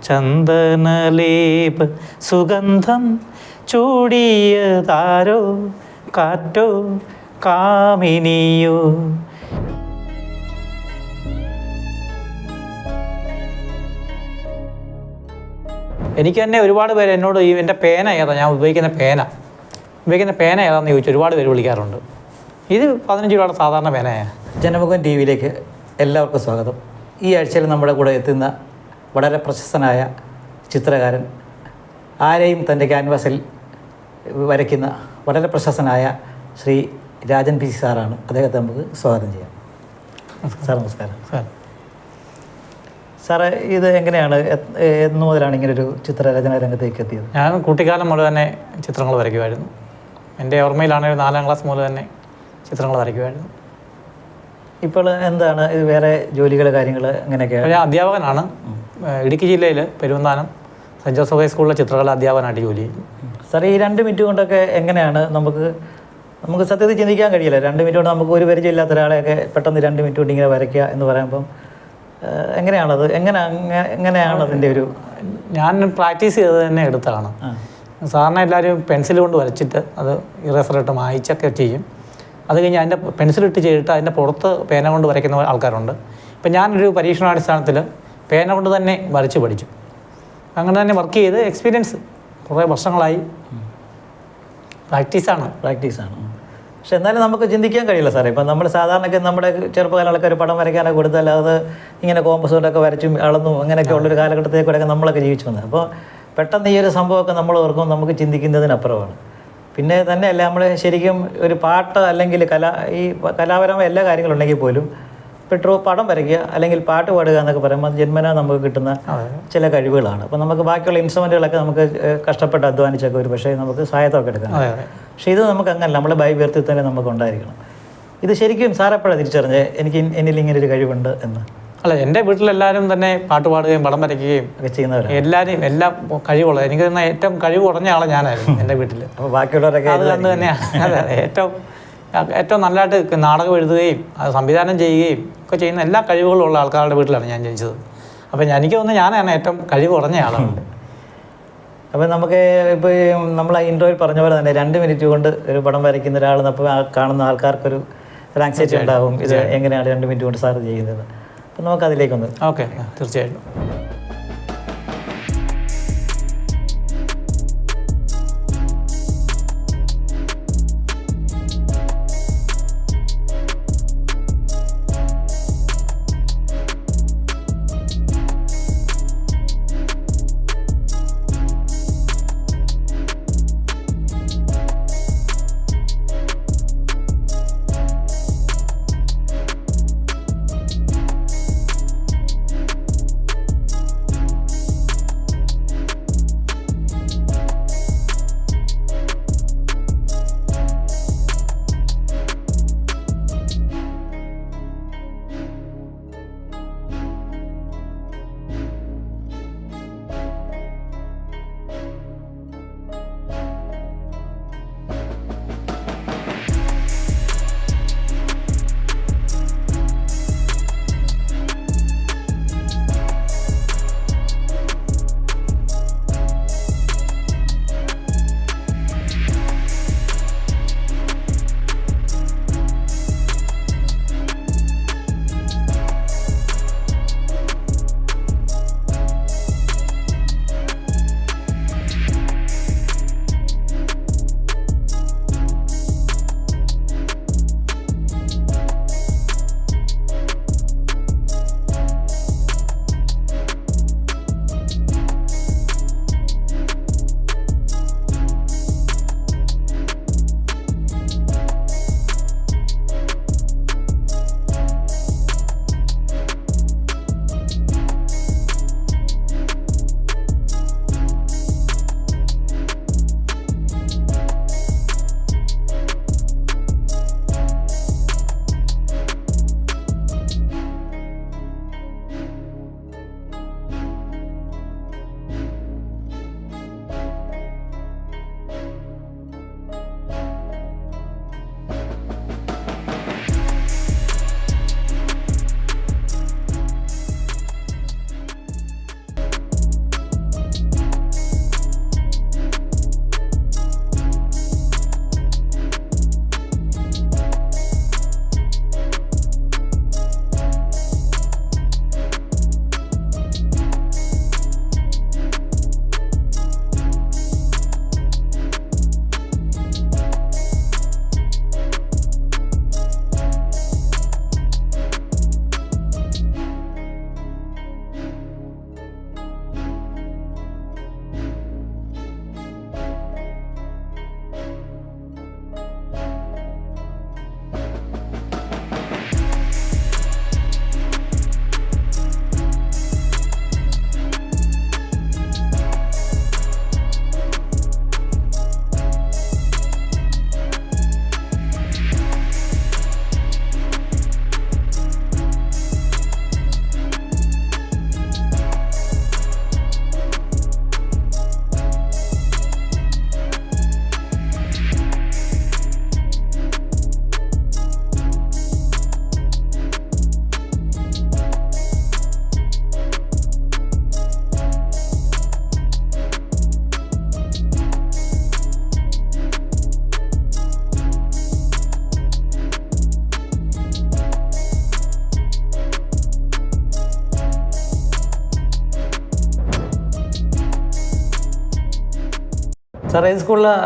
ചന്ദനലേപ സുഗന്ധം ചൂടിയതാരോ കാറ്റോ കാമിനിയോ. എനിക്ക് തന്നെ ഒരുപാട് പേര് എന്നോട് എൻ്റെ പേന ഏതാ, ഞാൻ ഉപയോഗിക്കുന്ന പേന ഏതാണെന്ന് ചോദിച്ചു ഒരുപാട് പേര് വിളിക്കാറുണ്ട്. ഇത് 15 രൂപയുടെ സാധാരണ പേനയാണ്. ജനമുഖം ടി വിയിലേക്ക് എല്ലാവർക്കും സ്വാഗതം. ഈ ആഴ്ചയിൽ നമ്മുടെ കൂടെ എത്തുന്ന വളരെ പ്രശസ്തനായ ചിത്രകാരൻ, ആരെയും തൻ്റെ ക്യാൻവാസിൽ വരയ്ക്കുന്ന വളരെ പ്രശസ്തനായ ശ്രീ രാജൻ പി സാറാണ്. അദ്ദേഹത്തെ നമുക്ക് സ്വാഗതം ചെയ്യാം. സാർ നമസ്കാരം. സാറ് ഇത് എങ്ങനെയാണ്, എന്ന് മുതലാണ് ഇങ്ങനൊരു ചിത്രരചന രംഗത്തേക്ക് എത്തിയത്? ഞാൻ കുട്ടിക്കാലം മുതൽ തന്നെ ചിത്രങ്ങൾ വരയ്ക്കുമായിരുന്നു. എൻ്റെ ഓർമ്മയിലാണെങ്കിൽ 4ാം ക്ലാസ് മുതൽ തന്നെ ചിത്രങ്ങൾ വരയ്ക്കുമായിരുന്നു. ഇപ്പോൾ എന്താണ് വേറെ ജോലികൾ, കാര്യങ്ങൾ എങ്ങനെയൊക്കെയാണ്? ഞാൻ അധ്യാപകനാണ്. ഇടുക്കി ജില്ലയിൽ പെരുവന്താനം സെൻറ്റ് ജോസഫ് ഹൈസ്കൂളിലെ ചിത്രകല അധ്യാപകനായിട്ട് ജോലി ചെയ്യുന്നു. സാർ ഈ 2 മിനിറ്റ് കൊണ്ടൊക്കെ എങ്ങനെയാണ് നമുക്ക് സത്യത്തിൽ ചിന്തിക്കാൻ കഴിയില്ല. 2 മിനിറ്റ് കൊണ്ട് നമുക്ക് ഒരു പരിചയമില്ലാത്ത ഒരാളെയൊക്കെ പെട്ടെന്ന് 2 മിനിറ്റ് കൊണ്ട് ഇങ്ങനെ വരയ്ക്കുക എന്ന് പറയുമ്പം എങ്ങനെയാണത്, എങ്ങനെയാണ് അതിൻ്റെ ഒരു? ഞാൻ പ്രാക്ടീസ് ചെയ്ത് തന്നെ എടുത്തതാണ്. സാറിന് എല്ലാവരും പെൻസിൽ കൊണ്ട് വരച്ചിട്ട് അത് ഇറേസറിട്ട് മായിച്ചൊക്കെ ചെയ്യും. അത് കഴിഞ്ഞ് അതിൻ്റെ പെൻസിലിട്ട് ചെയ്തിട്ട് അതിൻ്റെ പുറത്ത് പേന കൊണ്ട് വരയ്ക്കുന്ന ആൾക്കാരുണ്ട്. ഇപ്പം ഞാനൊരു പരീക്ഷണാടിസ്ഥാനത്തിൽ പേന കൊണ്ട് തന്നെ വരച്ച് പഠിച്ചു. അങ്ങനെ തന്നെ വർക്ക് ചെയ്ത് എക്സ്പീരിയൻസ് കുറേ വർഷങ്ങളായി. പ്രാക്ടീസാണ്. പക്ഷെ എന്നാലും നമുക്ക് ചിന്തിക്കാൻ കഴിയില്ല സാറേ. ഇപ്പം നമ്മൾ സാധാരണയൊക്കെ നമ്മുടെ ചെറുപ്പകാലങ്ങളൊക്കെ ഒരു പടം വരയ്ക്കാനൊക്കെ കൊടുത്താൽ അത് ഇങ്ങനെ കോമ്പസ് കൊണ്ടൊക്കെ വരച്ചും അളന്നും അങ്ങനെയൊക്കെ ഉള്ളൊരു കാലഘട്ടത്തേക്കൂടെയൊക്കെ നമ്മളൊക്കെ ജീവിച്ചു വന്നത്. അപ്പോൾ പെട്ടെന്ന് ഈ ഒരു സംഭവമൊക്കെ നമ്മൾ ഓർക്കുമ്പോൾ നമുക്ക് ചിന്തിക്കുന്നതിനപ്പുറമാണ്. പിന്നെ തന്നെയല്ല, നമ്മൾ ശരിക്കും ഒരു പാട്ട് അല്ലെങ്കിൽ ഈ കലാപരമായ എല്ലാ കാര്യങ്ങളുണ്ടെങ്കിൽ പോലും പടം വരയ്ക്കുക അല്ലെങ്കിൽ പാട്ട് പാടുക എന്നൊക്കെ പറയുമ്പോൾ അത് ജന്മനാ നമുക്ക് കിട്ടുന്ന ചില കഴിവുകളാണ്. അപ്പോൾ നമുക്ക് ബാക്കിയുള്ള ഇൻസ്ട്രുമെൻറ്റുകളൊക്കെ നമുക്ക് കഷ്ടപ്പെട്ട് അധ്വാനിച്ചൊക്കെ ഒരു പക്ഷേ നമുക്ക് സഹായത്തൊക്കെ എടുക്കാം. പക്ഷേ ഇത് നമുക്ക് അങ്ങനല്ല, നമ്മുടെ ബൈവ്യർത്ഥത്തിൽ തന്നെ നമുക്ക് ഉണ്ടായിരിക്കണം. ഇത് ശരിക്കും സാറെപ്പോഴാണ് തിരിച്ചറിഞ്ഞത് എന്നിൽ ഇങ്ങനെ ഒരു കഴിവുണ്ട് എന്ന്? അല്ല, എൻ്റെ വീട്ടിലെല്ലാവരും തന്നെ പാട്ട് പാടുകയും പടം വരയ്ക്കുകയും ഒക്കെ ചെയ്യുന്നവരാണ്. എല്ലാവരും എല്ലാം കഴിവുള്ളത്. എനിക്ക് തന്നെ ഏറ്റവും കഴിവ് കുറഞ്ഞ ആളെ ഞാനായിരുന്നു എൻ്റെ വീട്ടിൽ. അപ്പോൾ ബാക്കിയുള്ളവരൊക്കെ അത് കണ്ട് തന്നെയാണ്. അതെ, ഏറ്റവും നല്ലതായിട്ട് നാടകം എഴുതുകയും അത് സംവിധാനം ചെയ്യുകയും ഒക്കെ ചെയ്യുന്ന എല്ലാ കഴിവുകളും ഉള്ള ആൾക്കാരുടെ വീട്ടിലാണ് ഞാൻ ജനിച്ചത്. അപ്പോൾ എനിക്ക് തോന്നുന്നു ഞാനാണ് ഏറ്റവും കഴിവ് കുറഞ്ഞ ആളുണ്ട്. അപ്പോൾ നമുക്ക് ഇപ്പോൾ നമ്മൾ ആ ഇൻട്രോയിൽ പറഞ്ഞ പോലെ തന്നെ 2 മിനിറ്റ് കൊണ്ട് ഒരു പടം വരയ്ക്കുന്ന ഒരാൾ അപ്പോൾ കാണുന്ന ആൾക്കാർക്കൊരു ആങ്സൈറ്റി ഉണ്ടാവും. ഇത് എങ്ങനെയാണ് 2 മിനിറ്റ് കൊണ്ട് സാർ ചെയ്യുന്നത്? അപ്പം നമുക്കതിലേക്കൊന്ന്. ഓക്കെ, തീർച്ചയായിട്ടും. സാറേ ഏത് സ്കൂളിലാണ്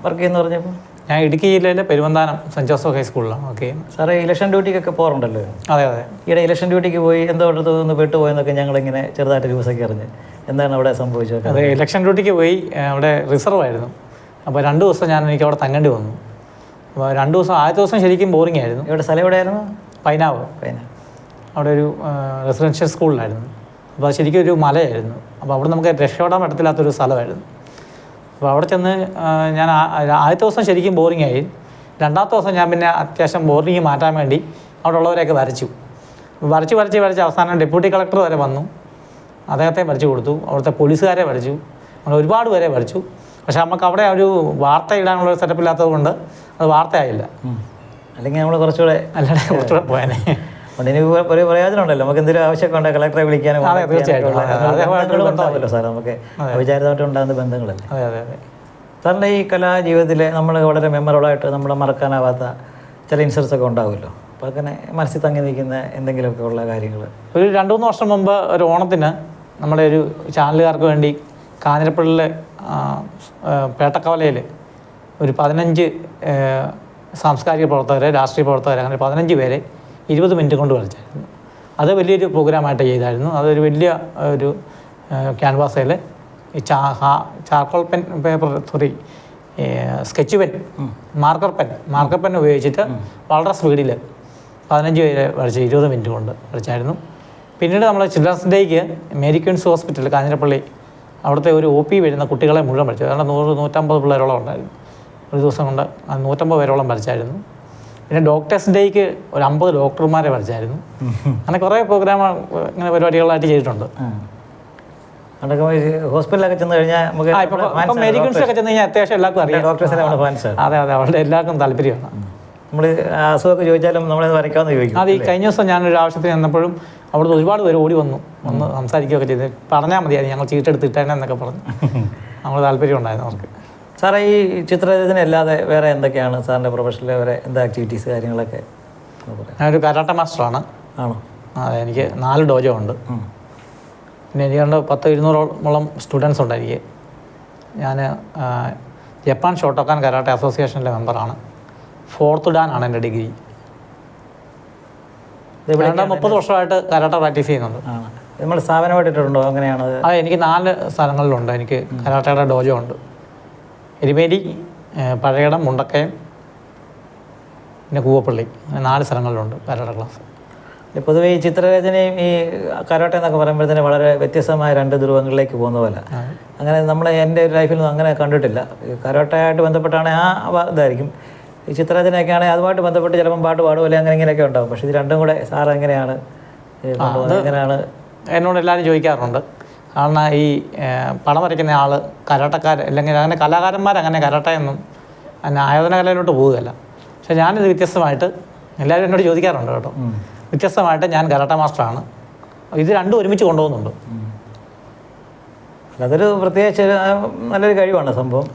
വർക്ക് ചെയ്യുന്ന പറഞ്ഞപ്പോൾ? ഞാൻ ഇടുക്കി ജില്ലയിലെ പെരുവന്താനം സെൻറ്റ് ജോസഫ് ഹൈസ്കൂളിലാണ് വർക്ക് ചെയ്യുന്നത്. സാറേ ഇലക്ഷൻ ഡ്യൂട്ടിക്കൊക്കെ പോകാറുണ്ടല്ലോ? അതെ അതെ. ഈയിടെ ഇലക്ഷൻ ഡ്യൂട്ടിക്ക് പോയി എന്തോ ഒന്ന് പെട്ടുപോയെന്നൊക്കെ ഞങ്ങളിങ്ങനെ ചെറുതായിട്ട് ന്യൂസൊക്കെ അറിഞ്ഞ്. എന്താണ് അവിടെ സംഭവിച്ചത്? അതെ, ഇലക്ഷൻ ഡ്യൂട്ടിക്ക് പോയി അവിടെ റിസർവ് ആയിരുന്നു. അപ്പോൾ 2 ദിവസം എനിക്ക് അവിടെ തങ്ങേണ്ടി വന്നു. അപ്പോൾ 2 ദിവസം, ആദ്യത്തെ ദിവസം ശരിക്കും ബോറിംഗ് ആയിരുന്നു. ഇവിടെ സ്ഥലം എവിടെയായിരുന്നു? പൈനാവ്. അവിടെ ഒരു റെസിഡൻഷ്യൽ സ്കൂളിലായിരുന്നു. അപ്പോൾ അത് ശരിക്കും ഒരു മലയായിരുന്നു. അപ്പോൾ അവിടെ നമുക്ക് രക്ഷപ്പെടാൻ പറ്റത്തില്ലാത്തൊരു സ്ഥലമായിരുന്നു. അപ്പോൾ അവിടെ ചെന്ന് ഞാൻ ആദ്യത്തെ ദിവസം ശരിക്കും ബോറിംഗ് ആയി. 2ാമത്തെ ദിവസം ഞാൻ പിന്നെ അത്യാവശ്യം ബോറിംഗ് മാറ്റാൻ വേണ്ടി അവിടെ ഉള്ളവരെയൊക്കെ വരച്ച് അവസാനം ഡെപ്യൂട്ടി കളക്ടർ വരെ വന്നു. അദ്ദേഹത്തെ വരച്ചു കൊടുത്തു. അവിടുത്തെ പോലീസുകാരെ വരച്ചു. അങ്ങനെ ഒരുപാട് പേരെ വരച്ചു. പക്ഷെ നമുക്ക് അവിടെ ഒരു വാർത്ത ഇടാനുള്ള സെറ്റപ്പ് ഇല്ലാത്തത് കൊണ്ട് അത് വാർത്തയായില്ല. അല്ലെങ്കിൽ നമ്മൾ കുറച്ചുകൂടെ പോയാനെ. ഇനി ഒരു പ്രയോജനമുണ്ടല്ലോ, നമുക്ക് എന്തെങ്കിലും ആവശ്യമൊക്കെ ഉണ്ടെങ്കിൽ കളക്ടറെ വിളിക്കാനും. അതെ, തീർച്ചയായിട്ടും ഉണ്ടാവുമല്ലോ സാർ, നമുക്ക് വിചാരിതമായിട്ട് ഉണ്ടാകുന്ന ബന്ധങ്ങളല്ലേ. അതെ അതെ അതെ. സാറിൻ്റെ ഈ കലാജീവിതത്തിൽ നമ്മൾ വളരെ മെമ്മറബിളായിട്ട് നമ്മൾ മറക്കാനാവാത്ത ചില ഇൻസിഡൻസ് ഒക്കെ ഉണ്ടാവുമല്ലോ. അപ്പോൾ അങ്ങനെ മനസ്സിൽ തങ്ങി നിൽക്കുന്ന എന്തെങ്കിലുമൊക്കെ ഉള്ള കാര്യങ്ങൾ? ഒരു 2-3 വർഷം മുമ്പ് ഒരു ഓണത്തിന് നമ്മുടെ ഒരു ചാനലുകാർക്ക് വേണ്ടി കാഞ്ഞിരപ്പള്ളിയിലെ പേട്ടക്കവലയിൽ ഒരു 15 സാംസ്കാരിക പ്രവർത്തകരെ, രാഷ്ട്രീയ പ്രവർത്തകരെ, അങ്ങനെ 15 പേരെ 20 മിനിറ്റ് കൊണ്ട് വരച്ചായിരുന്നു. അത് വലിയൊരു പ്രോഗ്രാമായിട്ട് ചെയ്തായിരുന്നു. അതൊരു വലിയ ഒരു ക്യാൻവാസയിൽ ഈ charcoal pen paper sketch pen, marker pen ഉപയോഗിച്ചിട്ട് വളരെ സ്പീഡിൽ 15 പേരെ വരച്ച് 20 മിനിറ്റ് കൊണ്ട് വരച്ചായിരുന്നു. പിന്നീട് നമ്മൾ ചിൽഡ്രൻസ് ഡേക്ക് മേരി ക്വീൻസ് ഹോസ്പിറ്റൽ കാഞ്ഞിരപ്പള്ളി അവിടുത്തെ ഒരു OP വരുന്ന കുട്ടികളെ മുഴുവൻ വരച്ചു. കാരണം 100-150 പിള്ളേരോളം ഉണ്ടായിരുന്നു. ഒരു ദിവസം കൊണ്ട് 150 പേരോളം വരച്ചായിരുന്നു. പിന്നെ ഡോക്ടേഴ്സ് ഡേക്ക് ഒരു 50 ഡോക്ടർമാരെ വരച്ചായിരുന്നു. അങ്ങനെ കുറേ പ്രോഗ്രാം ഇങ്ങനെ പരിപാടികളായിട്ട് ചെയ്തിട്ടുണ്ട്. ഹോസ്പിറ്റലൊക്കെ ചെന്ന് കഴിഞ്ഞാൽ ഇപ്പം മേരി ക്വീൻസ് ഒക്കെ ചെന്ന് കഴിഞ്ഞാൽ അത്യാവശ്യം എല്ലാവർക്കും അറിയാം. ഡോക്ടേഴ്സിനെ ഫാൻസ്. അതെ അതെ, അവരുടെ എല്ലാവർക്കും താല്പര്യമാണ്. നമ്മൾ അസുഖമൊക്കെ ചോദിച്ചാലും നമ്മളത് വരയ്ക്കാമെന്ന് ചോദിക്കും. അത് ഈ കഴിഞ്ഞ ദിവസം ഞാനൊരു ആവശ്യത്തിന് ചെന്നപ്പോഴും അവിടുന്ന് ഒരുപാട് പേര് ഓടി വന്ന് സംസാരിക്കുകയൊക്കെ ചെയ്ത് പറഞ്ഞാൽ മതിയായിരുന്നു, ഞങ്ങൾ ചീട്ടെടുത്തിട്ടേനെ എന്നൊക്കെ പറഞ്ഞു. നമ്മൾ താല്പര്യം ഉണ്ടായിരുന്നു അവർക്ക്. സാറേ ഈ ചിത്രരചന അല്ലാതെ വേറെ എന്തൊക്കെയാണ് സാറിൻ്റെ പ്രൊഫഷനിലെ വേറെ എന്താ ആക്ടിവിറ്റീസ് കാര്യങ്ങളൊക്കെ? ഞാനൊരു കരാട്ടെ മാസ്റ്ററാണ്. ആണോ? അതെ, എനിക്ക് 4 ഡോജോ ഉണ്ട്. പിന്നെ എനിക്ക് 100-200ഓളം സ്റ്റുഡൻസ് ഉണ്ട് എനിക്ക്. ഞാൻ ജപ്പാൻ ഷോട്ടോക്കാൻ കരാട്ടെ അസോസിയേഷനിലെ മെമ്പറാണ്. 4th ഡാൻ ആണ് എൻ്റെ ഡിഗ്രി. 30 വർഷമായിട്ട് കരാട്ട പ്രാക്ടീസ് ചെയ്യുന്നുണ്ട്. നമ്മൾ സ്ഥാപനമായിട്ടിട്ടുണ്ടോ? അങ്ങനെയാണ്? അതെ, എനിക്ക് 4 സ്ഥലങ്ങളിലുണ്ട്. എനിക്ക് കരാട്ടയുടെ ഡോജോ ഉണ്ട്. എരുമേലി, പഴയടം, മുണ്ടക്കയം, പിന്നെ കൂവപ്പള്ളി, 4 സ്ഥലങ്ങളിലുണ്ട് കരാട്ട ക്ലാസ്. പൊതുവെ ഈ ചിത്രരചനയും ഈ കരാട്ടെ എന്നൊക്കെ പറയുമ്പോഴത്തേന് വളരെ വ്യത്യസ്തമായ 2 ധ്രുവങ്ങളിലേക്ക് പോകുന്ന പോലെ. അങ്ങനെ നമ്മൾ എൻ്റെ ഒരു ലൈഫിലൊന്നും അങ്ങനെ കണ്ടിട്ടില്ല. കരാട്ടയായിട്ട് ബന്ധപ്പെട്ടാണ് ഇതായിരിക്കും. ഈ ചിത്രരചനയൊക്കെ ആണെങ്കിൽ അതുമായിട്ട് ബന്ധപ്പെട്ട് ചിലപ്പം പാട്ട് പാടുപോലെ അങ്ങനെ ഇങ്ങനെയൊക്കെ ഉണ്ടാകും. പക്ഷേ ഇത് രണ്ടും കൂടെ സാർ എങ്ങനെയാണ് എങ്ങനെയാണ്? എന്നോട് എല്ലാവരും ചോദിക്കാറുണ്ട്. കാരണം ഈ പടം വരയ്ക്കുന്ന ആൾ കരാട്ടക്കാർ അല്ലെങ്കിൽ അങ്ങനെ കലാകാരന്മാരങ്ങനെ കരാട്ടയൊന്നും അങ്ങനെ ആയോധന കലയിലോട്ട് പോവുകയല്ല. പക്ഷേ ഞാനിത് വ്യത്യസ്തമായിട്ട് എല്ലാവരും എന്നോട് ചോദിക്കാറുണ്ട് കേട്ടോ. വ്യത്യസ്തമായിട്ട് ഞാൻ കരാട്ട മാസ്റ്ററാണ്. ഇത് രണ്ടും ഒരുമിച്ച് കൊണ്ടുപോകുന്നുണ്ട്. അതൊരു പ്രത്യേകിച്ച് നല്ലൊരു കഴിവാണ് സംഭവം.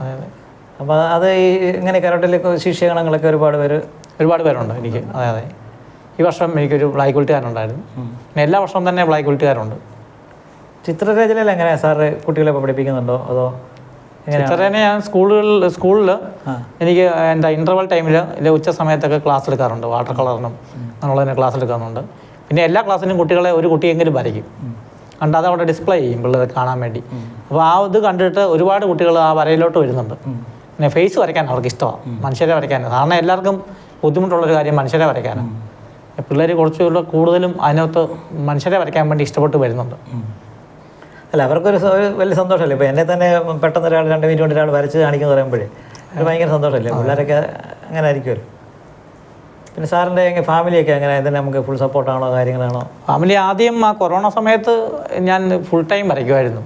അപ്പോൾ അത് ഈ ഇങ്ങനെ കരാട്ടയിലേക്ക് ശിഷ്യഗണങ്ങളൊക്കെ ഒരുപാട് പേരുണ്ട് എനിക്ക്. അതെ അതെ, ഈ വർഷം എനിക്കൊരു ബ്ലാക്ക് ബെൽറ്റുകാരുണ്ടായിരുന്നു. പിന്നെ എല്ലാ വർഷവും തന്നെ ബ്ലാക്ക് ബെൽറ്റുകാരുണ്ട്. ചിത്രരചനയിൽ എങ്ങനെയാണ് സാറ് കുട്ടികളെ പഠിപ്പിക്കുന്നുണ്ടോ അതോ? ചിത്രരചന ഞാൻ സ്കൂളിൽ എനിക്ക് എൻ്റെ ഇൻ്റർവൽ ടൈമിൽ ഇല്ല ഉച്ച സമയത്തൊക്കെ ക്ലാസ് എടുക്കാറുണ്ട്. വാട്ടർ കളറിനും അങ്ങനെയുള്ളതിനെ ക്ലാസ് എടുക്കാറുണ്ട്. പിന്നെ എല്ലാ ക്ലാസ്സിനും കുട്ടികളെ ഒരു കുട്ടിയെങ്കിലും വരയ്ക്കും. കണ്ട് അത് അവിടെ ഡിസ്പ്ലേ ചെയ്യും പിള്ളേർ കാണാൻ വേണ്ടി. അപ്പോൾ ആ ഇത് കണ്ടിട്ട് ഒരുപാട് കുട്ടികൾ ആ വരയിലോട്ട് വരുന്നുണ്ട്. പിന്നെ ഫേസ് വരയ്ക്കാൻ അവർക്ക് ഇഷ്ടമാണ്, മനുഷ്യരെ വരയ്ക്കാൻ. കാരണം എല്ലാവർക്കും ബുദ്ധിമുട്ടുള്ളൊരു കാര്യം മനുഷ്യരെ വരയ്ക്കാനാണ്. പിള്ളേർ കുറച്ചുകൂടെ കൂടുതലും അതിനകത്ത് മനുഷ്യരെ വരയ്ക്കാൻ വേണ്ടി ഇഷ്ടപ്പെട്ട് വരുന്നുണ്ട്. അല്ല, അവർക്കൊരു വലിയ സന്തോഷമല്ലേ. ഇപ്പോൾ എന്നെ തന്നെ പെട്ടെന്ന് ഒരാൾ 2 മിനിറ്റ് കൊണ്ട് ഒരാൾ വരച്ച് കാണിക്കുന്നു പറയുമ്പോഴേ ഒരു ഭയങ്കര സന്തോഷമല്ലേ. പിള്ളേരൊക്കെ അങ്ങനെ ആയിരിക്കുമല്ലോ. പിന്നെ സാറിൻ്റെ ഫാമിലിയൊക്കെ അങ്ങനെ തന്നെ നമുക്ക് ഫുൾ സപ്പോർട്ടാണോ കാര്യങ്ങളാണോ? ഫാമിലി ആദ്യം ആ കൊറോണ സമയത്ത് ഞാൻ ഫുൾ ടൈം വരയ്ക്കുമായിരുന്നു.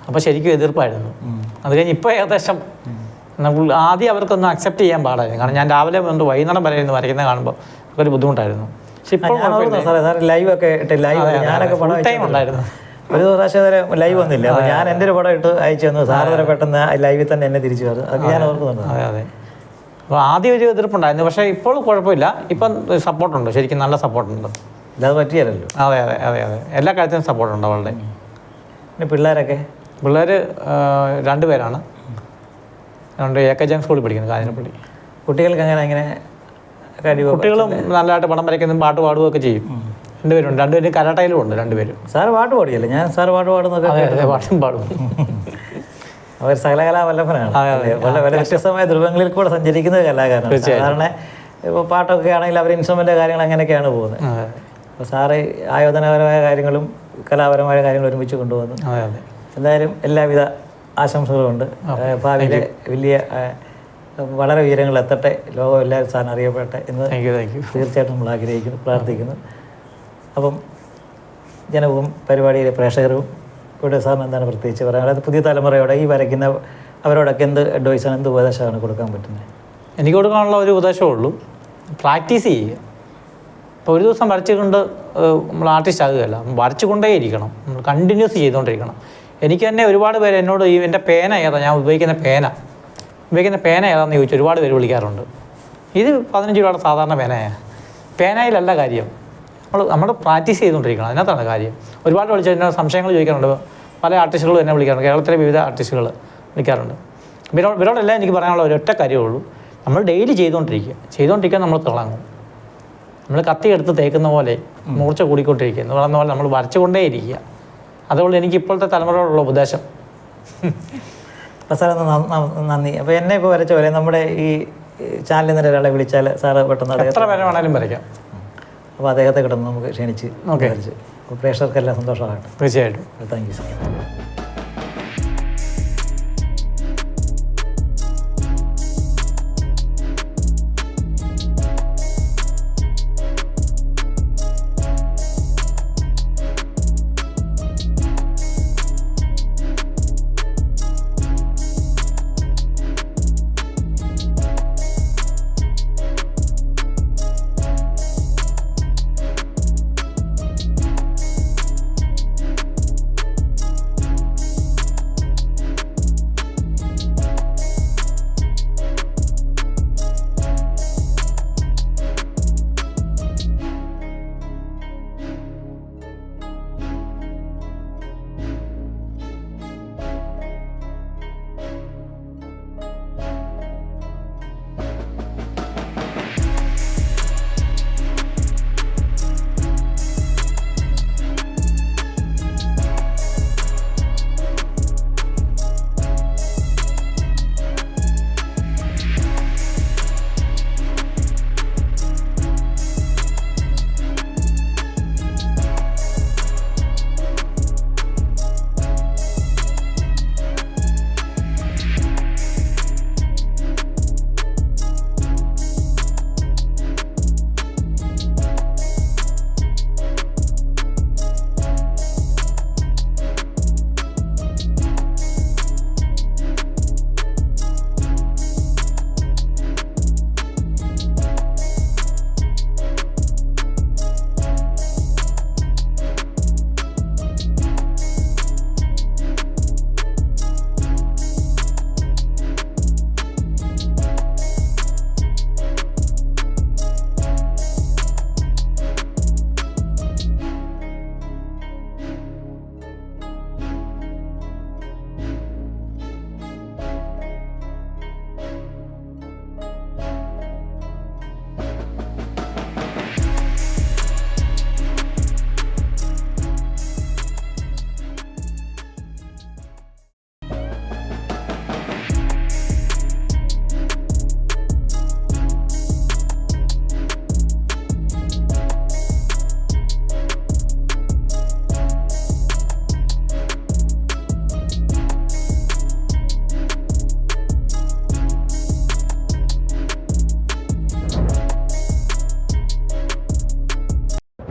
അപ്പോൾ ശരിക്കും എതിർപ്പായിരുന്നു. അത് കഴിഞ്ഞ് ഇപ്പോൾ ഏകദേശം ആദ്യം അവർക്കൊന്നും അക്സെപ്റ്റ് ചെയ്യാൻ പാടായിരുന്നു. കാരണം ഞാൻ രാവിലെ വന്ന് വൈകുന്നേരം വരെ ഇരുന്ന് വരയ്ക്കുന്നത് കാണുമ്പോൾ ഒരു ബുദ്ധിമുട്ടായിരുന്നു. പക്ഷെ ഇപ്പോൾ ലൈവൊക്കെ ഇട്ട് ഞാനൊക്കെ ഫുൾ ടൈം ഉണ്ടായിരുന്നു. ഒരു പ്രാവശ്യം വരെ ലൈവ് വന്നില്ല. അപ്പോൾ ഞാൻ എൻ്റെ ഒരു പടം ഇട്ട് അയച്ചു തന്നു. സാറ് വരെ പെട്ടെന്ന് ലൈവിൽ തന്നെ എന്നെ തിരിച്ചു വരും. അതൊക്കെ ഞാൻ ഓർക്കുന്നുണ്ട്. അതെ അതെ. അപ്പോൾ ആദ്യം ഒരു എതിർപ്പുണ്ടായിരുന്നു. പക്ഷേ ഇപ്പോൾ കുഴപ്പമില്ല. ഇപ്പം സപ്പോർട്ടുണ്ട്, ശരിക്കും നല്ല സപ്പോർട്ടുണ്ട്. അത് പറ്റിയല്ലോ. അതെ അതെ അതെ അതെ, എല്ലാ കാര്യത്തിനും സപ്പോർട്ടുണ്ട് അവളുടെ. പിന്നെ പിള്ളേർ 2 പേരാണ്. അതുകൊണ്ട് AK സ്കൂളിൽ പഠിക്കുന്നത് കാഞ്ഞിരപ്പള്ളി. കുട്ടികൾക്ക് എങ്ങനെ കഴിവ്? കുട്ടികളും നല്ലതായിട്ട് പടം വരയ്ക്കുന്നതും പാട്ട് പാടുകയൊക്കെ ചെയ്യും. രണ്ടുപേരും കരാട്ടയിലും ഉണ്ട് രണ്ടുപേരും. സാറ് പാട്ട് പാടിയല്ലേ? ഞാൻ സാറ് പാട്ട് പാടുന്നൊക്കെ പാട്ടും പാടും. അവർ സകലകലാവല്ലഭനാണ്. വളരെ വ്യത്യസ്തമായ ധ്രുവങ്ങളിൽ കൂടെ സഞ്ചരിക്കുന്ന കലാകാരനാണ്. സാധാരണ ഇപ്പോൾ പാട്ടൊക്കെ ആണെങ്കിൽ അവർ ഇൻസ്ട്രുമെൻ്റ് കാര്യങ്ങൾ അങ്ങനെയൊക്കെയാണ് പോകുന്നത്. അപ്പോൾ സാറ് ആയോധനപരമായ കാര്യങ്ങളും കലാപരമായ കാര്യങ്ങളും ഒരുമിച്ച് കൊണ്ടുവന്നു. എന്തായാലും എല്ലാവിധ ആശംസകളുമുണ്ട്. ഭാവിയിലെ വലിയ വളരെ ഉയരങ്ങൾ എത്തട്ടെ, ലോകം എല്ലാവരും സാറിന് അറിയപ്പെടട്ടെ എന്ന് തീർച്ചയായിട്ടും നമ്മൾ ആഗ്രഹിക്കുന്നു, പ്രാർത്ഥിക്കുന്നു. അപ്പം ജനവും പരിപാടിയിലെ പ്രേക്ഷകരും ഇവിടെ സാറിന് എന്താണ് പ്രത്യേകിച്ച് പറയാൻ? അതായത് പുതിയ തലമുറയോടെ ഈ വരയ്ക്കുന്ന അവരോടൊക്കെ എന്ത് അഡ്വൈസാണ്, എന്ത് ഉപദേശമാണ് കൊടുക്കാൻ പറ്റുന്നത്? എനിക്ക് കൊടുക്കാനുള്ള ഒരു ഉപദേശമേ ഉള്ളൂ, പ്രാക്ടീസ് ചെയ്യുക. ഇപ്പോൾ ഒരു ദിവസം വരച്ചുകൊണ്ട് നമ്മൾ ആർട്ടിസ്റ്റ് ആകുകയല്ല, വരച്ചുകൊണ്ടേ ഇരിക്കണം, നമ്മൾ കണ്ടിന്യൂസ് ചെയ്തുകൊണ്ടിരിക്കണം. എനിക്ക് തന്നെ ഒരുപാട് പേര് എന്നോട് എൻ്റെ പേന ഏതാ, ഞാൻ ഉപയോഗിക്കുന്ന പേന ഏതാണെന്ന് ചോദിച്ചു ഒരുപാട് പേര് വിളിക്കാറുണ്ട്. ഇത് 15 രൂപയുടെ സാധാരണ പേനയിലല്ല കാര്യം, നമ്മൾ പ്രാക്ടീസ് ചെയ്തുകൊണ്ടിരിക്കണം, അതിനകത്താണ് കാര്യം. ഒരുപാട് വിളിച്ച് എന്നെ സംശയങ്ങൾ ചോദിക്കാറുണ്ട്, പല ആർട്ടിസ്റ്റുകളും എന്നെ വിളിക്കാറുണ്ട്, കേരളത്തിലെ വിവിധ ആർട്ടിസ്റ്റുകൾ വിളിക്കാറുണ്ട്. ഇവരോടെല്ലാം എനിക്ക് പറയാനുള്ള ഒരൊറ്റ കാര്യമേ ഉള്ളൂ, നമ്മൾ ഡെയിലി ചെയ്തുകൊണ്ടിരിക്കുക നമ്മൾ തിളങ്ങും. നമ്മൾ കത്തിയെടുത്ത് തേക്കുന്ന പോലെ മൂർച്ച കൂടിക്കൊണ്ടിരിക്കുക എന്ന് പറയുന്ന പോലെ നമ്മൾ വരച്ചുകൊണ്ടേ ഇരിക്കുക. അതുകൊണ്ട് എനിക്ക് ഇപ്പോഴത്തെ തലമുറയോടുള്ള ഉപദേശം. അപ്പോൾ സാർ നന്ദി. അപ്പോൾ എന്നെ ഇപ്പോൾ വരച്ച പോലെ നമ്മുടെ ഈ ചാനലിൽ നിന്ന് ഒരാളെ വിളിച്ചാൽ സാറ് പെട്ടെന്ന് എത്ര പേരെ വേണമെങ്കിലും വരയ്ക്കാം. അപ്പോൾ അദ്ദേഹത്തെ കിടന്ന് നമുക്ക് ക്ഷണിച്ച് വരച്ച് അപ്പോൾ പ്രേക്ഷകർക്കെല്ലാം സന്തോഷമാകട്ടെ. തീർച്ചയായിട്ടും. Thank you sir.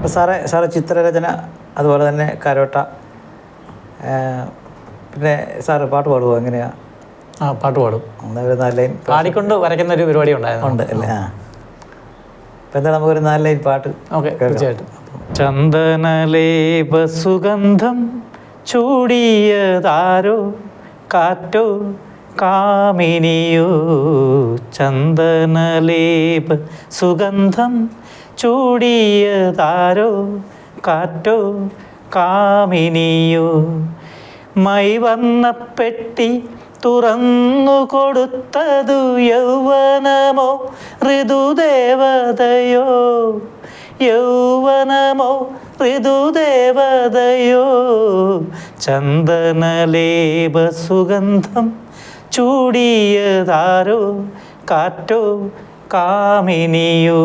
അപ്പോൾ സാറ് ചിത്രരചന, അതുപോലെ തന്നെ കരോട്ട, പിന്നെ സാറ് പാട്ട് പാടുമോ? എങ്ങനെയാണ്? പാട്ട് പാടും. ഒരു 4 ലൈൻ പാടിക്കൊണ്ട് വരയ്ക്കുന്ന ഒരു പരിപാടി ഉണ്ട് അല്ലേ? അപ്പോൾ എന്താ നമുക്കൊരു 4 ലൈൻ പാട്ട്? ഓക്കെ, തീർച്ചയായിട്ടും. ചന്ദനലേപ സുഗന്ധം ചൂടിയതാരോ കാറ്റോ കാമിനിയോ, ചന്ദനലേപ സുഗന്ധം ചൂടിയതാരോ കാറ്റോ കാമിനിയോ, മൈവർണ്ണപ്പെട്ടി തുറന്നു കൊടുത്തതു യൗവനമോ ഋതുദേവതയോ, യൗവനമോ ഋതുദേവതയോ, ചന്ദനലേപ സുഗന്ധം ചൂടിയതാരോ, കാറ്റോ കാമിനിയോ.